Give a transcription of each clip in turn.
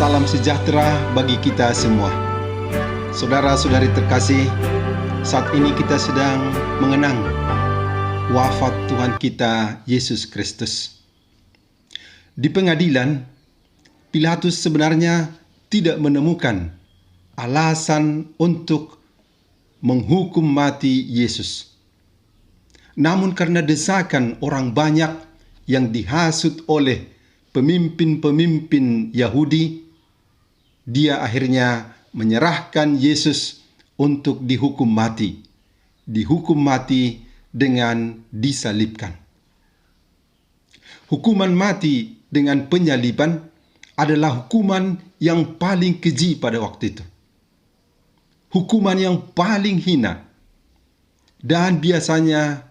Salam sejahtera bagi kita semua. Saudara-saudari terkasih, saat ini kita sedang mengenang wafat Tuhan kita Yesus Kristus. Di pengadilan, Pilatus sebenarnya tidak menemukan alasan untuk menghukum mati Yesus. Namun karena desakan orang banyak yang dihasut oleh pemimpin-pemimpin Yahudi, dia akhirnya menyerahkan Yesus untuk dihukum mati. Dihukum mati dengan disalibkan. Hukuman mati dengan penyaliban adalah hukuman yang paling keji pada waktu itu. Hukuman yang paling hina. Dan biasanya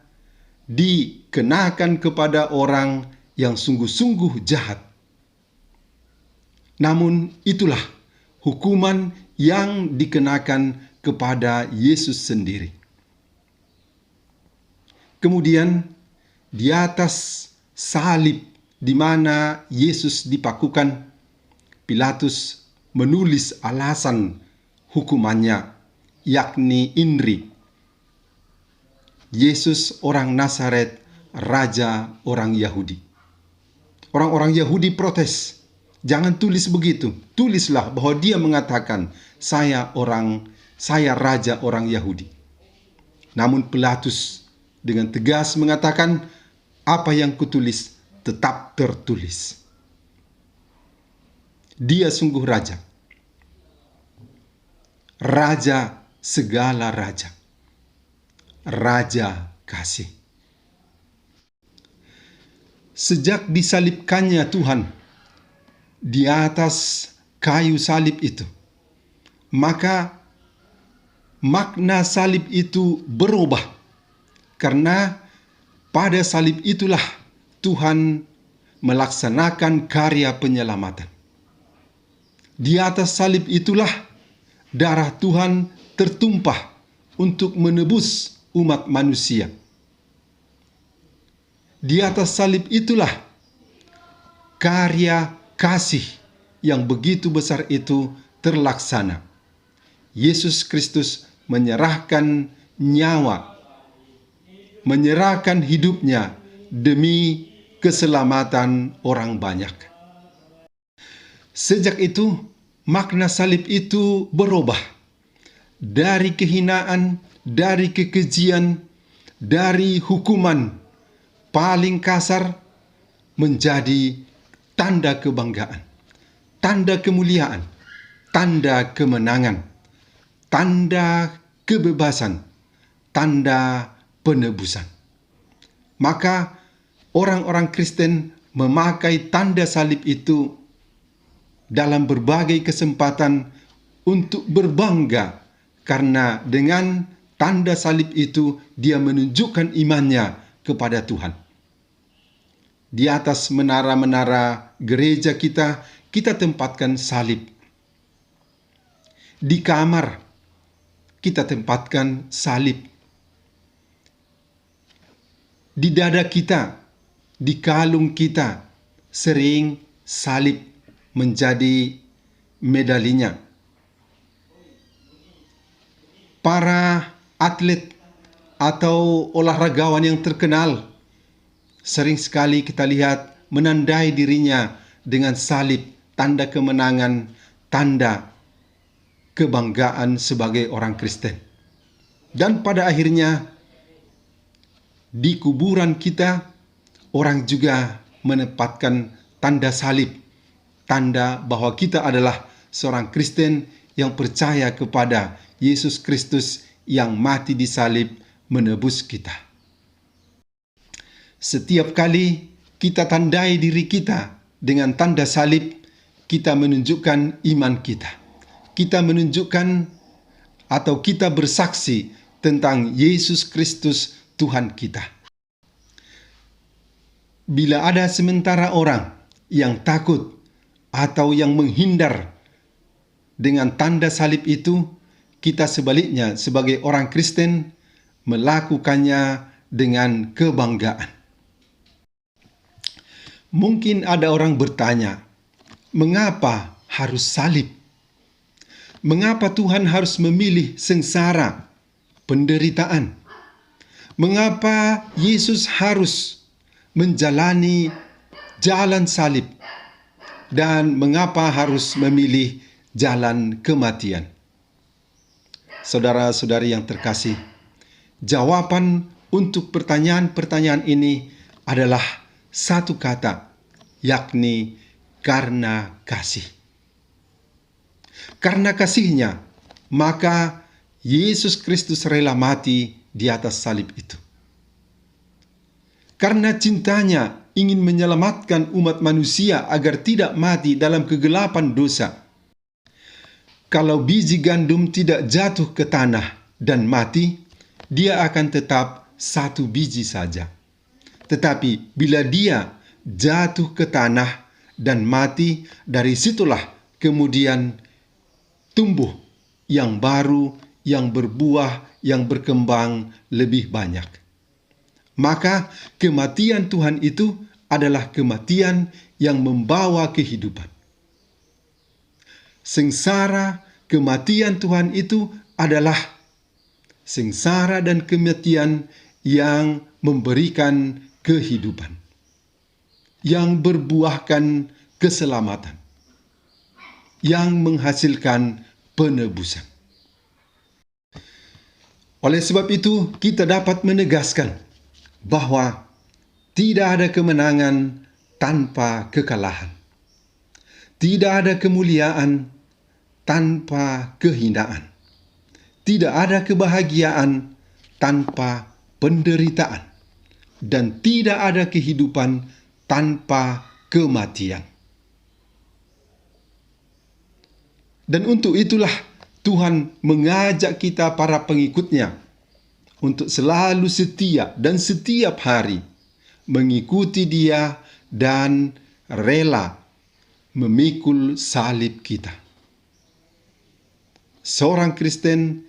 dikenakan kepada orang yang sungguh-sungguh jahat. Namun itulah hukuman yang dikenakan kepada Yesus sendiri. Kemudian di atas salib di mana Yesus dipakukan, Pilatus menulis alasan hukumannya, yakni INRI. Yesus orang Nazaret, Raja orang Yahudi. Orang-orang Yahudi protes. Jangan tulis begitu. Tulislah bahwa dia mengatakan, saya raja orang Yahudi. Namun Pilatus dengan tegas mengatakan, apa yang kutulis tetap tertulis. Dia sungguh raja. Raja segala raja. Raja kasih. Sejak disalibkannya Tuhan di atas kayu salib itu, maka makna salib itu berubah. Karena pada salib itulah Tuhan melaksanakan karya penyelamatan. Di atas salib itulah darah Tuhan tertumpah untuk menebus umat manusia. Di atas salib itulah karya kasih yang begitu besar itu terlaksana. Yesus Kristus menyerahkan nyawa, menyerahkan hidupnya demi keselamatan orang banyak. Sejak itu, makna salib itu berubah. Dari kehinaan, dari kekejian, dari hukuman paling kasar menjadi tanda kebanggaan, tanda kemuliaan, tanda kemenangan, tanda kebebasan, tanda penebusan. Maka orang-orang Kristen memakai tanda salib itu dalam berbagai kesempatan untuk berbangga, karena dengan tanda salib itu dia menunjukkan imannya kepada Tuhan. Di atas menara-menara gereja kita tempatkan salib. Di kamar kita tempatkan salib. Di dada kita, di kalung kita sering salib menjadi medalinya. Para atlet atau olahragawan yang terkenal sering sekali kita lihat menandai dirinya dengan salib, tanda kemenangan, tanda kebanggaan sebagai orang Kristen. Dan pada akhirnya di kuburan kita orang juga menempatkan tanda salib, tanda bahwa kita adalah seorang Kristen yang percaya kepada Yesus Kristus yang mati di salib menebus kita. Setiap kali kita tandai diri kita dengan tanda salib, kita menunjukkan iman kita. Kita menunjukkan atau kita bersaksi tentang Yesus Kristus Tuhan kita. Bila ada sementara orang yang takut atau yang menghindar dengan tanda salib itu, kita sebaliknya sebagai orang Kristen melakukannya dengan kebanggaan. Mungkin ada orang bertanya, mengapa harus salib? Mengapa Tuhan harus memilih sengsara, penderitaan? Mengapa Yesus harus menjalani jalan salib? Dan mengapa harus memilih jalan kematian? Saudara-saudari yang terkasih, jawaban untuk pertanyaan-pertanyaan ini adalah satu kata, yakni karena kasih. Karena kasihnya, maka Yesus Kristus rela mati di atas salib itu. Karena cintanya ingin menyelamatkan umat manusia agar tidak mati dalam kegelapan dosa. Kalau biji gandum tidak jatuh ke tanah dan mati, dia akan tetap satu biji saja. Tetapi bila dia jatuh ke tanah dan mati, dari situlah kemudian tumbuh yang baru, yang berbuah, yang berkembang lebih banyak. Maka kematian Tuhan itu adalah kematian yang membawa kehidupan. Sengsara, kematian Tuhan itu adalah sengsara dan kematian yang memberikan kehidupan, yang berbuahkan keselamatan, yang menghasilkan penebusan. Oleh sebab itu, kita dapat menegaskan bahwa tidak ada kemenangan tanpa kekalahan. Tidak ada kemuliaan tanpa kehinaan. Tidak ada kebahagiaan tanpa penderitaan. Dan tidak ada kehidupan tanpa kematian. Dan untuk itulah Tuhan mengajak kita para pengikutnya untuk selalu setia dan setiap hari mengikuti Dia dan rela memikul salib kita. Seorang Kristen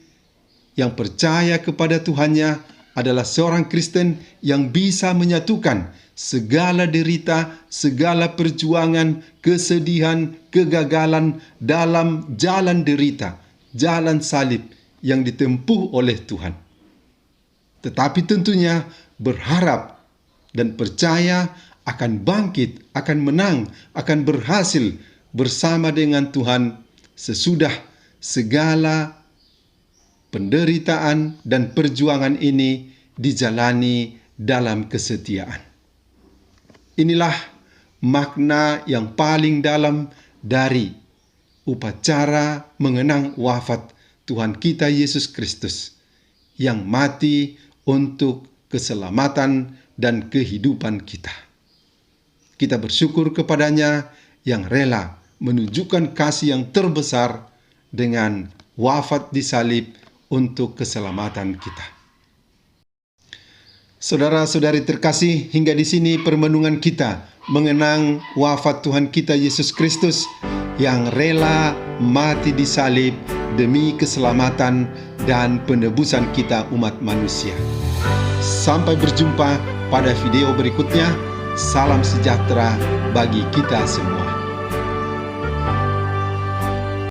yang percaya kepada Tuhannya adalah seorang Kristen yang bisa menyatukan segala derita, segala perjuangan, kesedihan, kegagalan dalam jalan derita, jalan salib yang ditempuh oleh Tuhan. Tetapi tentunya berharap dan percaya akan bangkit, akan menang, akan berhasil bersama dengan Tuhan sesudah segala penderitaan dan perjuangan ini dijalani dalam kesetiaan. Inilah makna yang paling dalam dari upacara mengenang wafat Tuhan kita Yesus Kristus yang mati untuk keselamatan dan kehidupan kita. Kita bersyukur kepadanya yang rela menunjukkan kasih yang terbesar dengan wafat di salib untuk keselamatan kita. Saudara-saudari terkasih, hingga di sini permenungan kita mengenang wafat Tuhan kita Yesus Kristus yang rela mati di salib demi keselamatan dan penebusan kita umat manusia. Sampai berjumpa pada video berikutnya. Salam sejahtera bagi kita semua.